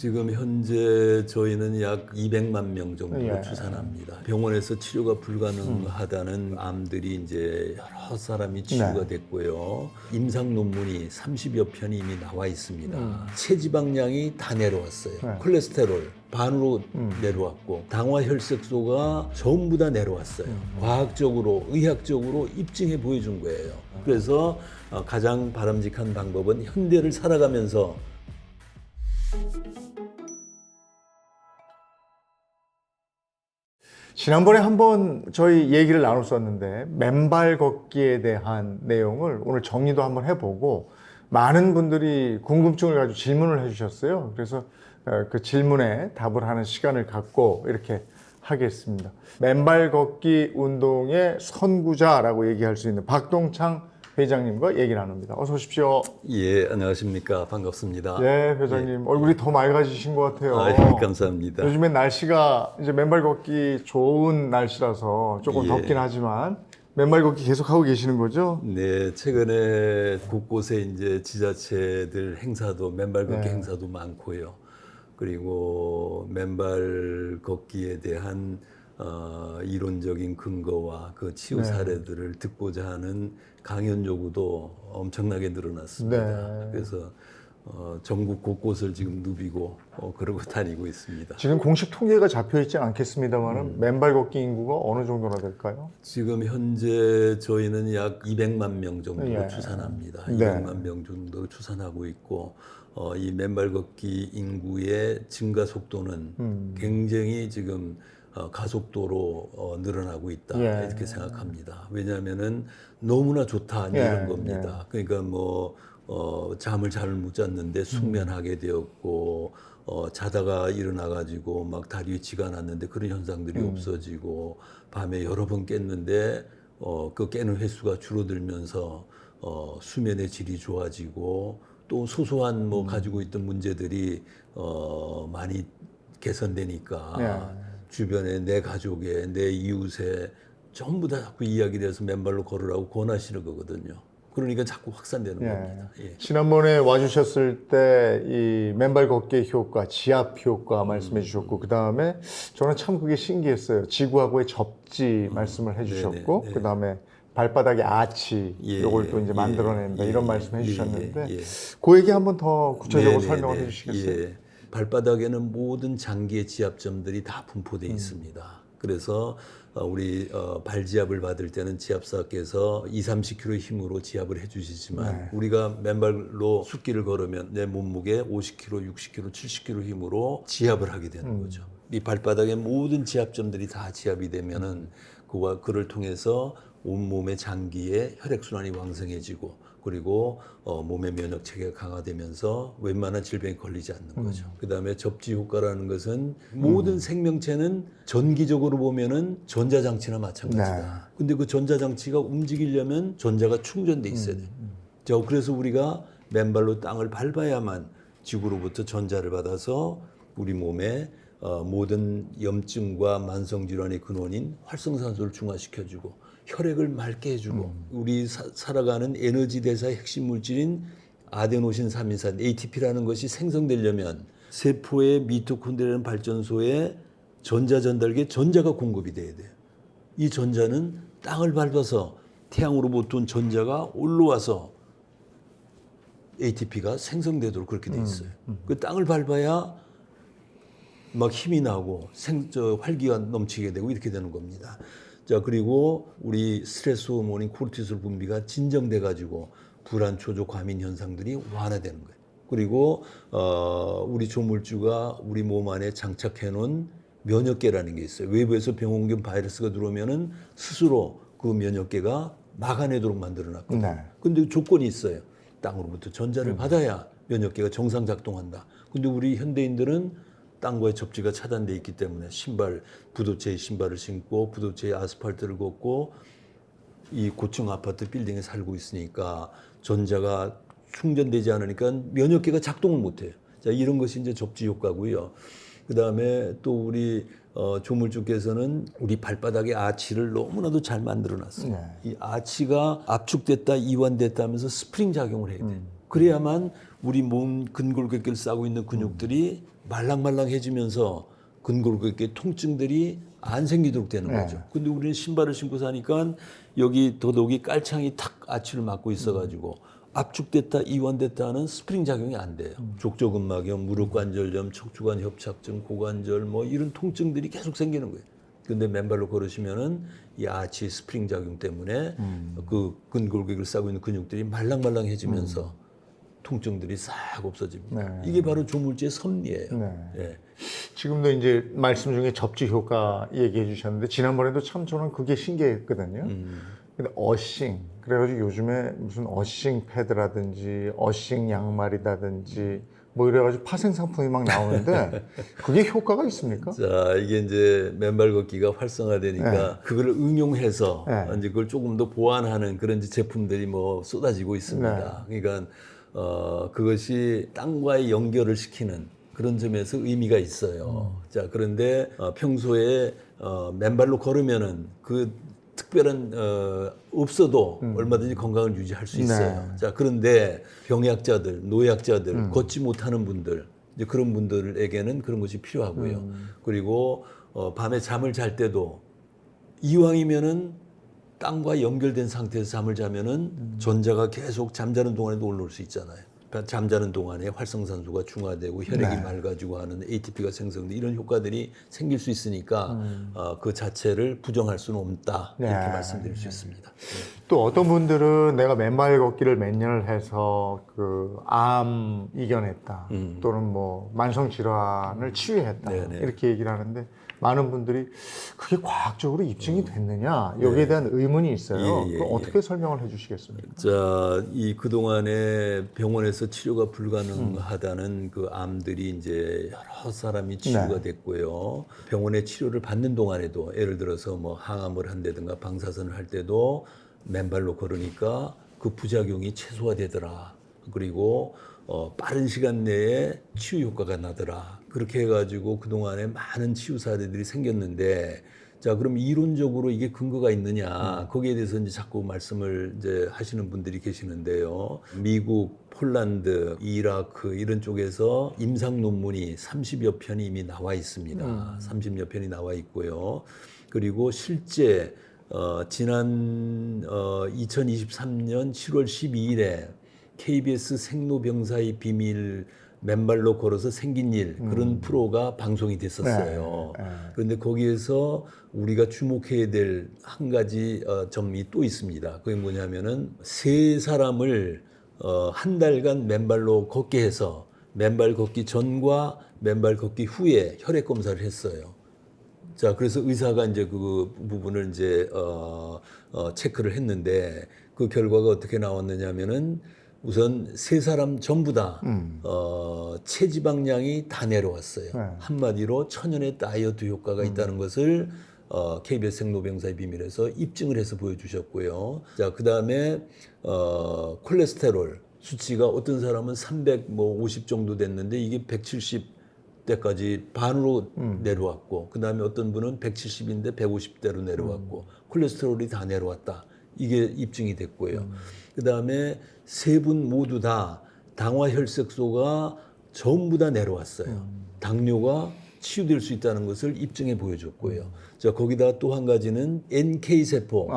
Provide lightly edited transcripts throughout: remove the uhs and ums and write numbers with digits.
지금 현재 저희는 약 200만 명 정도를 예. 추산합니다. 병원에서 치료가 불가능하다는 암들이 이제 여러 사람이 치료가 네. 됐고요. 임상 논문이 30여 편이 이미 나와 있습니다. 체지방량이 다 내려왔어요. 네. 콜레스테롤 반으로 내려왔고 당화혈색소가 전부 다 내려왔어요. 과학적으로 의학적으로 입증해 보여준 거예요. 그래서 가장 바람직한 방법은 현대를 살아가면서 지난번에 한번 저희 얘기를 나눴었는데 맨발 걷기에 대한 내용을 오늘 정리도 한번 해보고 많은 분들이 궁금증을 가지고 질문을 해주셨어요. 그래서 그 질문에 답을 하는 시간을 갖고 이렇게 하겠습니다. 맨발 걷기 운동의 선구자라고 얘기할 수 있는 박동창 회장님과 얘기 나눕니다. 어서 오십시오. 예, 안녕하십니까. 반갑습니다. 네, 회장님. 얼굴이 더 맑아지신 것 같아요. 감사합니다. 요즘엔 날씨가 이제 맨발 걷기 좋은 날씨라서 조금 예. 덥긴 하지만 맨발 걷기 계속 하고 계시는 거죠? 네, 최근에 곳곳에 이제 지자체들 행사도 맨발 걷기 네. 행사도 많고요. 그리고 맨발 걷기에 대한 이론적인 근거와 그 치유 네. 사례들을 듣고자 하는 강연 요구도 엄청나게 늘어났습니다. 네. 그래서 전국 곳곳을 지금 누비고 그러고 다니고 있습니다. 지금 공식 통계가 잡혀 있지 않겠습니다만은 맨발 걷기 인구가 어느 정도나 될까요? 지금 현재 저희는 약 200만 명 정도로 예. 추산합니다. 네. 200만 명 정도로 추산하고 있고 이 맨발 걷기 인구의 증가 속도는 굉장히 지금 가속도로 늘어나고 있다 예. 이렇게 생각합니다. 왜냐하면은 너무나 좋다 예. 이런 겁니다. 그러니까 뭐 잠을 잘 못 잤는데 숙면하게 되었고 자다가 일어나가지고 막 다리에 쥐가 났는데 그런 현상들이 없어지고 밤에 여러 번 깼는데 그 깨는 횟수가 줄어들면서 수면의 질이 좋아지고 또 소소한 뭐 가지고 있던 문제들이 많이 개선되니까 예. 주변에 내 가족에 내 이웃에 전부 다 자꾸 이야기를 해서 맨발로 걸으라고 권하시는 거거든요. 그러니까 자꾸 확산되는 겁니다. 예. 지난번에 와주셨을 때 이 맨발 걷기의 효과, 지압 효과 말씀해 주셨고 그 다음에 저는 참 그게 신기했어요. 지구하고의 접지 말씀을 해주셨고 네네, 네. 그 다음에 발바닥의 아치 예, 요걸 또 이제 예, 만들어낸다 예, 이런 예, 말씀 해주셨는데 예, 예. 그 얘기 한번 더 구체적으로 네네네. 설명을 해주시겠어요? 예. 발바닥에는 모든 장기의 지압점들이 다 분포되어 있습니다. 그래서 우리 발지압을 받을 때는 지압사께서 20-30kg 힘으로 지압을 해주시지만 네. 우리가 맨발로 숲길을 걸으면 내 몸무게 50kg, 60kg, 70kg 힘으로 지압을 하게 되는 거죠. 이 발바닥의 모든 지압점들이 다 지압이 되면은 그를 통해서 온몸의 장기의 혈액순환이 왕성해지고 그리고 몸의 면역 체계가 강화되면서 웬만한 질병에 걸리지 않는 거죠. 그다음에 접지 효과라는 것은 모든 생명체는 전기적으로 보면은 전자장치나 마찬가지다. 근데 그 전자장치가 움직이려면 전자가 충전돼 있어야 돼요. 자, 그래서 우리가 맨발로 땅을 밟아야만 지구로부터 전자를 받아서 우리 몸에 모든 염증과 만성질환의 근원인 활성산소를 중화시켜주고 혈액을 맑게 해주고 우리 살아가는 에너지 대사의 핵심 물질인 아데노신 삼인산 ATP라는 것이 생성되려면 세포의 미토콘드리아라는 발전소에 전자 전달기에 전자가 공급이 돼야 돼요. 이 전자는 땅을 밟아서 태양으로부터 온 전자가 올라와서 ATP가 생성되도록 그렇게 돼 있어요. 그 땅을 밟아야 막 힘이 나고 활기가 넘치게 되고 이렇게 되는 겁니다. 자, 그리고 우리 스트레스 호르몬인 코르티솔 분비가 진정돼 가지고 불안, 초조, 과민 현상들이 완화되는 거예요. 그리고 우리 조물주가 우리 몸 안에 장착해 놓은 면역계라는 게 있어요. 외부에서 병원균 바이러스가 들어오면은 스스로 그 면역계가 막아내도록 만들어 놨거든요. 네. 근데 조건이 있어요. 땅으로부터 전자를 받아야 면역계가 정상 작동한다. 근데 우리 현대인들은 땅과의 접지가 차단돼 있기 때문에 부도체의 신발을 신고 부도체의 아스팔트를 걷고 이 고층 아파트 빌딩에 살고 있으니까 전자가 충전되지 않으니까 면역계가 작동을 못해요. 자, 이런 것이 이제 접지 효과고요. 그 다음에 또 우리 조물주께서는 우리 발바닥의 아치를 너무나도 잘 만들어놨어요. 네. 이 아치가 압축됐다, 이완됐다 하면서 스프링 작용을 해야 돼요. 그래야만 우리 몸 근골격계를 싸고 있는 근육들이 말랑말랑해지면서 근골격계 통증들이 안 생기도록 되는 거죠. 근데 우리는 신발을 신고 사니까 여기 더더욱이 깔창이 탁 아치를 막고 있어가지고 압축됐다 이완됐다 하는 스프링 작용이 안 돼요. 족저근막염, 무릎관절염, 척추관 협착증, 고관절 뭐 이런 통증들이 계속 생기는 거예요. 근데 맨발로 걸으시면은 이 아치 스프링 작용 때문에 그 근골격을 싸고 있는 근육들이 말랑말랑해지면서 통증들이 싹 없어집니다. 네. 이게 바로 조물주의 섭리예요. 네. 예. 지금도 이제 말씀 중에 접지 효과 얘기해 주셨는데 지난번에도 참 저는 그게 신기했거든요. 근데 어싱 그래가지고 요즘에 무슨 어싱 패드라든지 어싱 양말이라든지 뭐 이래가지고 파생 상품이 막 나오는데 그게 효과가 있습니까? 자, 이게 이제 맨발 걷기가 활성화되니까 그거를 응용해서 이제 그걸 조금 더 보완하는 그런 이제 제품들이 뭐 쏟아지고 있습니다. 그러니까 그것이 땅과의 연결을 시키는 그런 점에서 의미가 있어요. 자, 그런데 평소에 맨발로 걸으면은 그 특별한 없어도 얼마든지 건강을 유지할 수 있어요. 자, 그런데 병약자들, 노약자들, 걷지 못하는 분들 이제 그런 분들에게는 그런 것이 필요하고요. 그리고 밤에 잠을 잘 때도 이왕이면은 땅과 연결된 상태에서 잠을 자면은 전자가 계속 잠자는 동안에도 올라올 수 있잖아요. 그러니까 잠자는 동안에 활성산소가 중화되고 혈액이 맑아지고 하는 ATP가 생성돼 이런 효과들이 생길 수 있으니까 그 자체를 부정할 수는 없다 이렇게 말씀드릴 수 있습니다. 또 어떤 분들은 내가 맨발 걷기를 몇 년을 해서 그 암 이겨냈다 또는 뭐 만성 질환을 치유했다 이렇게 얘기를 하는데 많은 분들이 그게 과학적으로 입증이 됐느냐 여기에 대한 의문이 있어요. 그럼 어떻게 설명을 해주시겠습니까? 자, 이 그동안에 병원에서 치료가 불가능하다는 그 암들이 이제 여러 사람이 치유가 됐고요. 병원의 치료를 받는 동안에도 예를 들어서 뭐 항암을 한다든가 방사선을 할 때도 맨발로 걸으니까 그 부작용이 최소화되더라. 그리고 빠른 시간 내에 치유 효과가 나더라. 그렇게 해가지고 그동안에 많은 치유 사례들이 생겼는데, 자, 그럼 이론적으로 이게 근거가 있느냐? 거기에 대해서 이제 자꾸 말씀을 이제 하시는 분들이 계시는데요. 미국, 폴란드, 이라크 이런 쪽에서 임상 논문이 30여 편이 이미 나와 있습니다. 30여 편이 나와 있고요. 그리고 실제 지난 2023년 7월 12일에 KBS 생로병사의 비밀 맨발로 걸어서 생긴 일 그런 프로가 방송이 됐었어요. 그런데 거기에서 우리가 주목해야 될 한 가지 점이 또 있습니다. 그게 뭐냐면은 세 사람을 한 달간 맨발로 걷게 해서 맨발 걷기 전과 맨발 걷기 후에 혈액 검사를 했어요. 자, 그래서 의사가 이제 그 부분을 이제 체크를 했는데 그 결과가 어떻게 나왔느냐면은 우선 세 사람 전부 다 체지방량이 다 내려왔어요. 한마디로 천연의 다이어트 효과가 있다는 것을 KBS 생로병사의 비밀에서 입증을 해서 보여주셨고요. 자, 그 다음에 콜레스테롤 수치가 어떤 사람은 350 정도 됐는데 이게 170대까지 반으로 내려왔고, 그 다음에 어떤 분은 170인데 150대로 내려왔고, 콜레스테롤이 다 내려왔다. 이게 입증이 됐고요. 그 다음에 세 분 모두 다 당화혈색소가 전부 다 내려왔어요. 당뇨가 치유될 수 있다는 것을 입증해 보여줬고요. 자, 거기다 또 한 가지는 NK세포,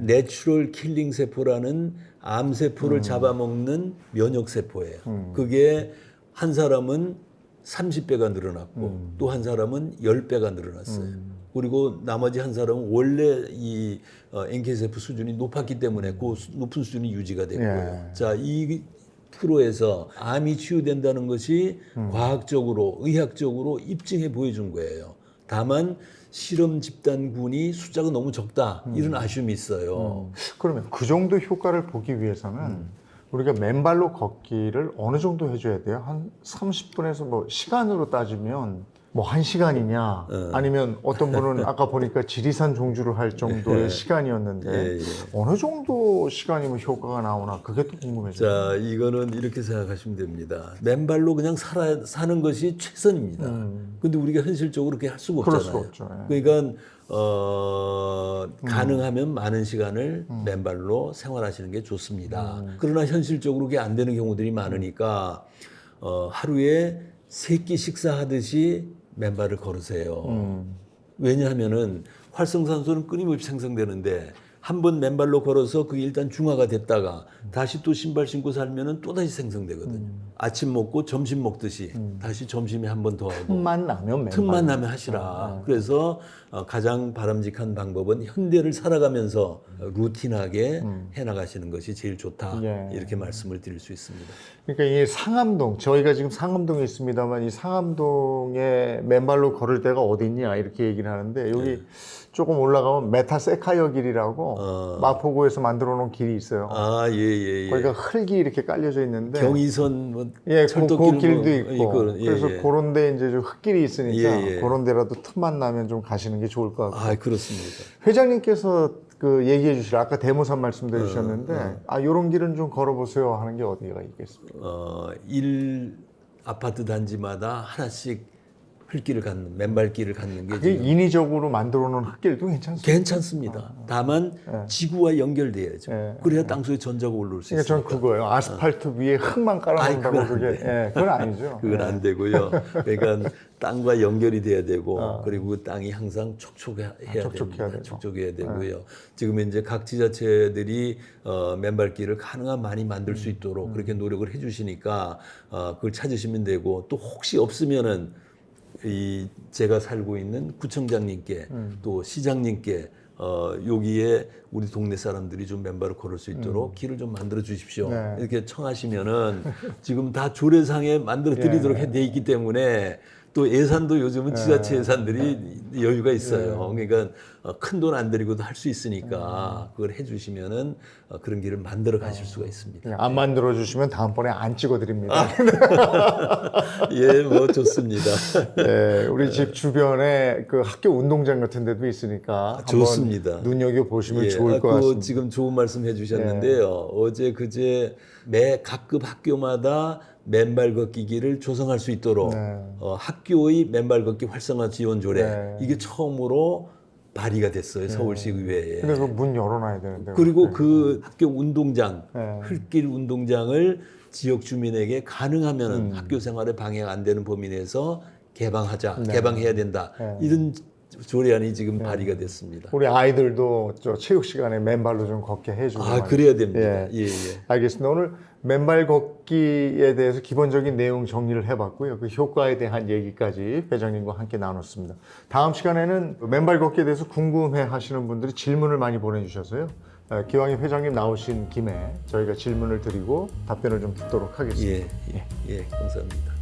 내추럴 킬링 세포라는 암세포를 잡아먹는 면역세포예요. 그게 한 사람은 30배가 늘어났고 또 한 사람은 10배가 늘어났어요. 그리고 나머지 한 사람은 원래 이 NK세포 수준이 높았기 때문에 그 높은 수준이 유지가 됐고요. 자, 이 프로에서 암이 치유된다는 것이 과학적으로, 의학적으로 입증해 보여준 거예요. 다만 실험 집단군이 숫자가 너무 적다 이런 아쉬움이 있어요. 그러면 그 정도 효과를 보기 위해서는 우리가 맨발로 걷기를 어느 정도 해줘야 돼요? 한 30분에서 뭐 시간으로 따지면 뭐 1시간이냐 아니면 어떤 분은 아까 보니까 지리산 종주를 할 정도의 시간이었는데 어느 정도 시간이면 효과가 나오나 그게 또 궁금해져요. 자, 이거는 이렇게 생각하시면 됩니다. 맨발로 그냥 사는 것이 최선입니다. 근데 우리가 현실적으로 그렇게 할 수가 그럴 없잖아요. 수가 없죠. 그러니까 가능하면 많은 시간을 맨발로 생활하시는 게 좋습니다. 그러나 현실적으로 그게 안 되는 경우들이 많으니까 하루에 세끼 식사하듯이 맨발을 걸으세요. 왜냐하면은 활성산소는 끊임없이 생성되는데 한 번 맨발로 걸어서 그게 일단 중화가 됐다가 다시 또 신발 신고 살면은 또 다시 생성되거든요. 아침 먹고 점심 먹듯이 다시 점심에 한 번 더 하고 틈만 나면 맨발. 틈만 나면 하시라. 그래서 가장 바람직한 방법은 현대를 살아가면서 루틴하게 해나가시는 것이 제일 좋다. 예. 이렇게 말씀을 드릴 수 있습니다. 그러니까 이 상암동, 저희가 지금 상암동에 있습니다만 이 상암동에 맨발로 걸을 데가 어디 있냐 이렇게 얘기를 하는데 여기 조금 올라가면 메타세카이어 길이라고 마포구에서 만들어 놓은 길이 있어요. 아, 예, 예, 예. 거기가 흙이 이렇게 깔려져 있는데 경의선 뭐 예, 그 철도길 길도 뭐, 있고 예, 그래서 예. 그런 데 이제 좀 흙길이 있으니까 예, 예. 그런 데라도 틈만 나면 좀 가시는 게 좋을 것 같고 아, 그렇습니다. 회장님께서 그 얘기해 주시라 아까 대모산 말씀도 해주셨는데 아 요런 길은 좀 걸어보세요 하는 게 어디가 있겠습니까? 일 아파트 단지마다 하나씩 흙길을 갖는 맨발길을 갖는 게 그게 지금 인위적으로 만들어 놓은 흙길도 괜찮습니다. 괜찮습니다. 다만 지구와 연결돼야죠. 예. 그래야 땅속에 전자가 올라올 수 그러니까 있으니까. 저는 그거예요. 아스팔트 위에 흙만 깔아놓는다고 아이, 그건 그게 예, 그건 아니죠. 그건 예. 안 되고요. 그러니까 땅과 연결이 돼야 되고 그리고 그 땅이 항상 촉촉해야 촉촉해야 됩니다. 되고. 촉촉해야 되고요. 지금 이제 각 지자체들이 맨발길을 가능한 많이 만들 수 있도록 그렇게 노력을 해주시니까 그걸 찾으시면 되고 또 혹시 없으면은 이 제가 살고 있는 구청장님께 또 시장님께 여기에 우리 동네 사람들이 좀 맨발을 걸을 수 있도록 길을 좀 만들어 주십시오. 네. 이렇게 청하시면은 지금 다 조례상에 만들어 드리도록 돼 있기 때문에 또 예산도 요즘은 지자체 예산들이 여유가 있어요. 그러니까 큰 돈 안 들이고도 할 수 있으니까 그걸 해주시면은 그런 길을 만들어 가실 수가 있습니다. 그냥 안 만들어 주시면 다음번에 안 찍어드립니다. 예, 뭐 좋습니다. 예, 우리 집 주변에 그 학교 운동장 같은 데도 있으니까 한번 좋습니다. 눈여겨 보시면 예, 좋을 것 그 같습니다. 지금 좋은 말씀 해주셨는데요. 어제 그제 매 각급 학교마다 맨발 걷기기를 조성할 수 있도록 네. 학교의 맨발 걷기 활성화 지원 조례 네. 이게 처음으로 발의가 됐어요. 서울시 의회에. 근데 그 문 열어놔야 되는데. 그리고 그 학교 운동장, 네. 흙길 운동장을 지역 주민에게 가능하면 학교 생활에 방해가 안 되는 범위 내에서 개방하자, 개방해야 된다. 이런 조례안이 지금 발의가 됐습니다. 우리 아이들도 저 체육 시간에 맨발로 좀 걷게 해주고. 아, 말이죠. 그래야 됩니다. 예. 예, 예. 알겠습니다. 오늘 맨발 걷기에 대해서 기본적인 내용 정리를 해봤고요. 그 효과에 대한 얘기까지 회장님과 함께 나눴습니다. 다음 시간에는 맨발 걷기에 대해서 궁금해 하시는 분들이 질문을 많이 보내주셔서요. 기왕에 회장님 나오신 김에 저희가 질문을 드리고 답변을 좀 듣도록 하겠습니다. 예, 감사합니다.